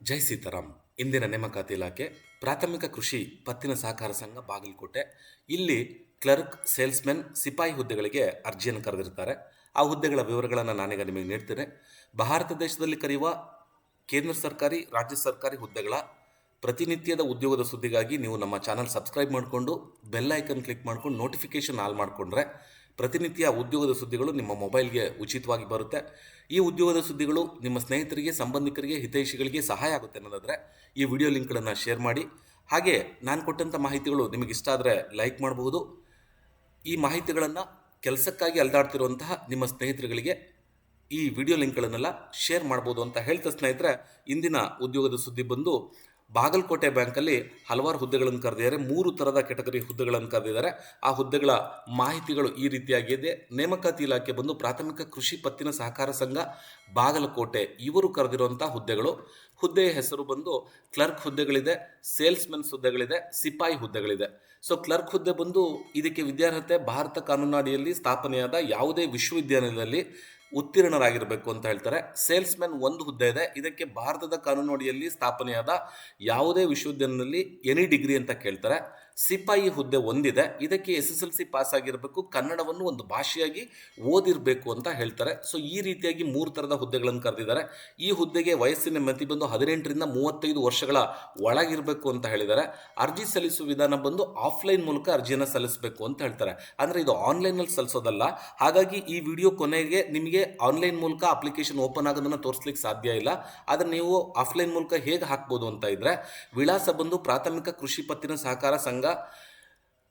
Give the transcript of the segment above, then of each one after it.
ಜೈ ಸೀತಾರಾಮ್. ಇಂದಿನ ನೇಮಕಾತಿ ಇಲಾಖೆ ಪ್ರಾಥಮಿಕ ಕೃಷಿ ಪತ್ತಿನ ಸಹಕಾರ ಸಂಘ ಬಾಗಲಕೋಟೆ ಇಲ್ಲಿ ಕ್ಲರ್ಕ್, ಸೇಲ್ಸ್ಮೆನ್, ಸಿಪಾಯಿ ಹುದ್ದೆಗಳಿಗೆ ಅರ್ಜಿಯನ್ನು ಕರೆದಿರ್ತಾರೆ. ಆ ಹುದ್ದೆಗಳ ವಿವರಗಳನ್ನು ನಾನೀಗ ನಿಮಗೆ ನೀಡ್ತೇನೆ. ಭಾರತ ದೇಶದಲ್ಲಿ ಕರೆಯುವ ಕೇಂದ್ರ ಸರ್ಕಾರಿ, ರಾಜ್ಯ ಸರ್ಕಾರಿ ಹುದ್ದೆಗಳ ಪ್ರತಿನಿತ್ಯದ ಉದ್ಯೋಗದ ಸುದ್ದಿಗಾಗಿ ನೀವು ನಮ್ಮ ಚಾನಲ್ ಸಬ್ಸ್ಕ್ರೈಬ್ ಮಾಡಿಕೊಂಡು ಬೆಲ್ ಐಕನ್ ಕ್ಲಿಕ್ ಮಾಡ್ಕೊಂಡು ನೋಟಿಫಿಕೇಶನ್ ಆಲ್ ಮಾಡಿಕೊಂಡ್ರೆ ಪ್ರತಿನಿತ್ಯ ಉದ್ಯೋಗದ ಸುದ್ದಿಗಳು ನಿಮ್ಮ ಮೊಬೈಲ್ಗೆ ಉಚಿತವಾಗಿ ಬರುತ್ತೆ. ಈ ಉದ್ಯೋಗದ ಸುದ್ದಿಗಳು ನಿಮ್ಮ ಸ್ನೇಹಿತರಿಗೆ, ಸಂಬಂಧಿಕರಿಗೆ, ಹಿತೈಷಿಗಳಿಗೆ ಸಹಾಯ ಆಗುತ್ತೆ ಅನ್ನೋದಾದರೆ ಈ ವಿಡಿಯೋ ಲಿಂಕ್ಗಳನ್ನು ಶೇರ್ ಮಾಡಿ. ಹಾಗೆ ನಾನು ಕೊಟ್ಟಂಥ ಮಾಹಿತಿಗಳು ನಿಮಗೆ ಇಷ್ಟ ಆದರೆ ಲೈಕ್ ಮಾಡಬಹುದು. ಈ ಮಾಹಿತಿಗಳನ್ನು ಕೆಲಸಕ್ಕಾಗಿ ಅಲ್ದಾಡ್ತಿರುವಂತಹ ನಿಮ್ಮ ಸ್ನೇಹಿತರುಗಳಿಗೆ ಈ ವಿಡಿಯೋ ಲಿಂಕ್ಗಳನ್ನೆಲ್ಲ ಶೇರ್ ಮಾಡ್ಬೋದು ಅಂತ ಹೇಳ್ತಾ ಸ್ನೇಹಿತರೆ, ಇಂದಿನ ಉದ್ಯೋಗದ ಸುದ್ದಿ ಬಂದು ಬಾಗಲಕೋಟೆ ಬ್ಯಾಂಕಲ್ಲಿ ಹಲವಾರು ಹುದ್ದೆಗಳನ್ನು ಕರೆದಿದ್ದಾರೆ. 3 ಥರದ ಕೆಟಗರಿ ಹುದ್ದೆಗಳನ್ನು ಕರೆದಿದ್ದಾರೆ. ಆ ಹುದ್ದೆಗಳ ಮಾಹಿತಿಗಳು ಈ ರೀತಿಯಾಗಿದೆ. ನೇಮಕಾತಿ ಇಲಾಖೆ ಬಂದು ಪ್ರಾಥಮಿಕ ಕೃಷಿ ಪತ್ತಿನ ಸಹಕಾರ ಸಂಘ ಬಾಗಲಕೋಟೆ ಇವರು ಕರೆದಿರುವಂಥ ಹುದ್ದೆಗಳು. ಹುದ್ದೆಯ ಹೆಸರು ಬಂದು ಕ್ಲರ್ಕ್ ಹುದ್ದೆಗಳಿದೆ, ಸೇಲ್ಸ್ಮೆನ್ಸ್ ಹುದ್ದೆಗಳಿದೆ, ಸಿಪಾಯಿ ಹುದ್ದೆಗಳಿದೆ. ಸೊ ಕ್ಲರ್ಕ್ ಹುದ್ದೆ ಬಂದು ಇದಕ್ಕೆ ವಿದ್ಯಾರ್ಹತೆ ಭಾರತ ಕಾನೂನಾಡಿಯಲ್ಲಿ ಸ್ಥಾಪನೆಯಾದ ಯಾವುದೇ ವಿಶ್ವವಿದ್ಯಾನಿಲಯದಲ್ಲಿ ಉತ್ತೀರ್ಣರಾಗಿರಬೇಕು ಅಂತ ಹೇಳ್ತಾರೆ. ಸೇಲ್ಸ್ಮೆನ್ ಒಂದು ಹುದ್ದೆ ಇದೆ. ಇದಕ್ಕೆ ಭಾರತದ ಕಾನೂನಾಡಿಯಲ್ಲಿ ಸ್ಥಾಪನೆಯಾದ ಯಾವುದೇ ವಿಶ್ವವಿದ್ಯಾಲಯದಲ್ಲಿ ಎನಿ ಡಿಗ್ರಿ ಅಂತ ಕೇಳ್ತಾರೆ. ಸಿಪಾಯಿ ಹುದ್ದೆ ಒಂದಿದೆ. ಇದಕ್ಕೆ SSLC ಪಾಸ್ ಆಗಿರಬೇಕು, ಕನ್ನಡವನ್ನು ಒಂದು ಭಾಷೆಯಾಗಿ ಓದಿರಬೇಕು ಅಂತ ಹೇಳ್ತಾರೆ. ಸೊ ಈ ರೀತಿಯಾಗಿ 3 ಥರದ ಹುದ್ದೆಗಳನ್ನು ಕರೆದಿದ್ದಾರೆ. ಈ ಹುದ್ದೆಗೆ ವಯಸ್ಸಿನ ಮಿತಿ ಬಂದು 18ರಿಂದ 35 ವರ್ಷಗಳ ಒಳಗಿರಬೇಕು ಅಂತ ಹೇಳಿದ್ದಾರೆ. ಅರ್ಜಿ ಸಲ್ಲಿಸುವ ವಿಧಾನ ಬಂದು ಆಫ್ಲೈನ್ ಮೂಲಕ ಅರ್ಜಿಯನ್ನು ಸಲ್ಲಿಸಬೇಕು ಅಂತ ಹೇಳ್ತಾರೆ. ಅಂದರೆ ಇದು ಆನ್ಲೈನಲ್ಲಿ ಸಲ್ಲಿಸೋದಲ್ಲ. ಹಾಗಾಗಿ ಈ ವಿಡಿಯೋ ಕೊನೆಗೆ ನಿಮಗೆ ಆನ್ಲೈನ್ ಮೂಲಕ ಅಪ್ಲಿಕೇಶನ್ ಓಪನ್ ಆಗೋದನ್ನು ತೋರಿಸ್ಲಿಕ್ಕೆ ಸಾಧ್ಯ ಇಲ್ಲ. ಆದರೆ ನೀವು ಆಫ್ಲೈನ್ ಮೂಲಕ ಹೇಗೆ ಹಾಕ್ಬೋದು ಅಂತ ಇದ್ರೆ, ವಿಳಾಸ ಬಂದು ಪ್ರಾಥಮಿಕ ಕೃಷಿ ಪತ್ತಿನ ಸಹಕಾರ ಸಂಘ,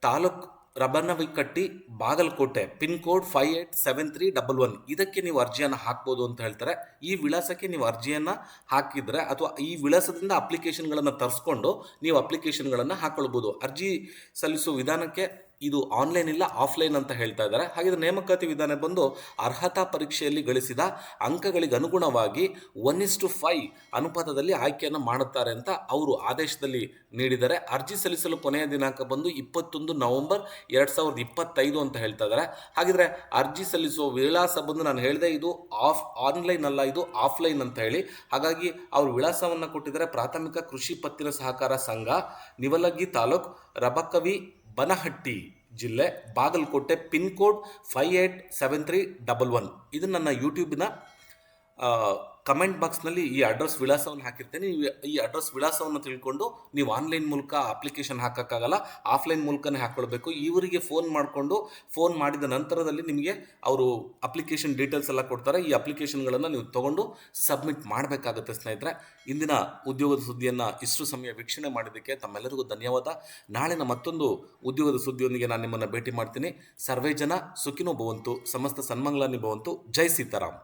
ತಾಲೂಕ್ ರಬನವಿಕಟ್ಟಿ, ಬಾಗಲಕೋಟೆ, ಪಿನ್ ಕೋಡ್ 587311. ಇದಕ್ಕೆ ನೀವು ಅರ್ಜಿಯನ್ನು ಹಾಕ್ಬೋದು ಅಂತ ಹೇಳ್ತಾರೆ. ಈ ವಿಳಾಸಕ್ಕೆ ನೀವು ಅರ್ಜಿಯನ್ನು ಹಾಕಿದರೆ ಅಥವಾ ಈ ವಿಳಾಸದಿಂದ ಅಪ್ಲಿಕೇಶನ್ಗಳನ್ನು ತರಿಸ್ಕೊಂಡು ನೀವು ಅಪ್ಲಿಕೇಶನ್ಗಳನ್ನು ಹಾಕೊಳ್ಬೋದು. ಅರ್ಜಿ ಸಲ್ಲಿಸುವ ವಿಧಾನಕ್ಕೆ ಇದು ಆನ್ಲೈನ್ ಇಲ್ಲ, ಆಫ್ಲೈನ್ ಅಂತ ಹೇಳ್ತಾ ಇದ್ದಾರೆ. ಹಾಗೆ ನೇಮಕಾತಿ ವಿಧಾನ ಬಂದು ಅರ್ಹತಾ ಪರೀಕ್ಷೆಯಲ್ಲಿ ಗಳಿಸಿದ ಅಂಕಗಳಿಗೆ ಅನುಗುಣವಾಗಿ 1:5 ಅನುಪಾತದಲ್ಲಿ ಆಯ್ಕೆಯನ್ನು ಮಾಡುತ್ತಾರೆ ಅಂತ ಅವರು ಆದೇಶದಲ್ಲಿ ನೀಡಿದ್ದಾರೆ. ಅರ್ಜಿ ಸಲ್ಲಿಸಲು ಕೊನೆಯ ದಿನಾಂಕ ಬಂದು 21 ನವೆಂಬರ್ 2025 ಅಂತ ಹೇಳ್ತಾ ಇದ್ದಾರೆ. ಹಾಗಿದ್ರೆ ಅರ್ಜಿ ಸಲ್ಲಿಸುವ ವಿಳಾಸ ಬಂದು ನಾನು ಹೇಳಿದೆ, ಇದು ಆನ್ಲೈನ್ ಅಲ್ಲ, ಇದು ಆಫ್ಲೈನ್ ಅಂತ ಹೇಳಿ. ಹಾಗಾಗಿ ಅವರು ವಿಳಾಸವನ್ನು ಕೊಟ್ಟಿದ್ದಾರೆ. ಪ್ರಾಥಮಿಕ ಕೃಷಿ ಪತ್ತಿನ ಸಹಕಾರ ಸಂಘ, ನಿವಲಗಿ ತಾಲೂಕ್, ರಬಕವಿ ಬನಹಟ್ಟಿ ಜಿಲ್ಲೆ, ಬಾಗಲಕೋಟೆ, ಪಿನ್ ಕೋಡ್ 587311. ಇದು ನನ್ನ ಯೂಟ್ಯೂಬಿನ ಕಮೆಂಟ್ ಬಾಕ್ಸ್ನಲ್ಲಿ ಈ ಅಡ್ರೆಸ್ ವಿಳಾಸವನ್ನು ಹಾಕಿರ್ತೇನೆ. ಈ ಅಡ್ರೆಸ್ ವಿಳಾಸವನ್ನು ತಿಳ್ಕೊಂಡು ನೀವು ಆನ್ಲೈನ್ ಮೂಲಕ ಅಪ್ಲಿಕೇಶನ್ ಹಾಕೋಕ್ಕಾಗಲ್ಲ, ಆಫ್ಲೈನ್ ಮೂಲಕನೇ ಹಾಕ್ಕೊಳ್ಬೇಕು. ಇವರಿಗೆ ಫೋನ್ ಮಾಡಿದ ನಂತರದಲ್ಲಿ ನಿಮಗೆ ಅವರು ಅಪ್ಲಿಕೇಶನ್ ಡೀಟೇಲ್ಸ್ ಎಲ್ಲ ಕೊಡ್ತಾರೆ. ಈ ಅಪ್ಲಿಕೇಶನ್ಗಳನ್ನು ನೀವು ತೊಗೊಂಡು ಸಬ್ಮಿಟ್ ಮಾಡಬೇಕಾಗುತ್ತೆ ಸ್ನೇಹಿತರೆ. ಇಂದಿನ ಉದ್ಯೋಗದ ಸುದ್ದಿಯನ್ನು ಇಷ್ಟು ಸಮಯ ವೀಕ್ಷಣೆ ಮಾಡಿದ್ದಕ್ಕೆ ತಮ್ಮೆಲ್ಲರಿಗೂ ಧನ್ಯವಾದ. ನಾಳಿನ ಮತ್ತೊಂದು ಉದ್ಯೋಗದ ಸುದ್ದಿಯೊಂದಿಗೆ ನಾನು ನಿಮ್ಮನ್ನು ಭೇಟಿ ಮಾಡ್ತೀನಿ. ಸರ್ವೇ ಜನ ಸುಖಿನೋ ಭವಂತು, ಸಮಸ್ತ ಸನ್ಮಂಗಳಾನಿ ಭವಂತು. ಜೈ ಸೀತಾರಾಮ್.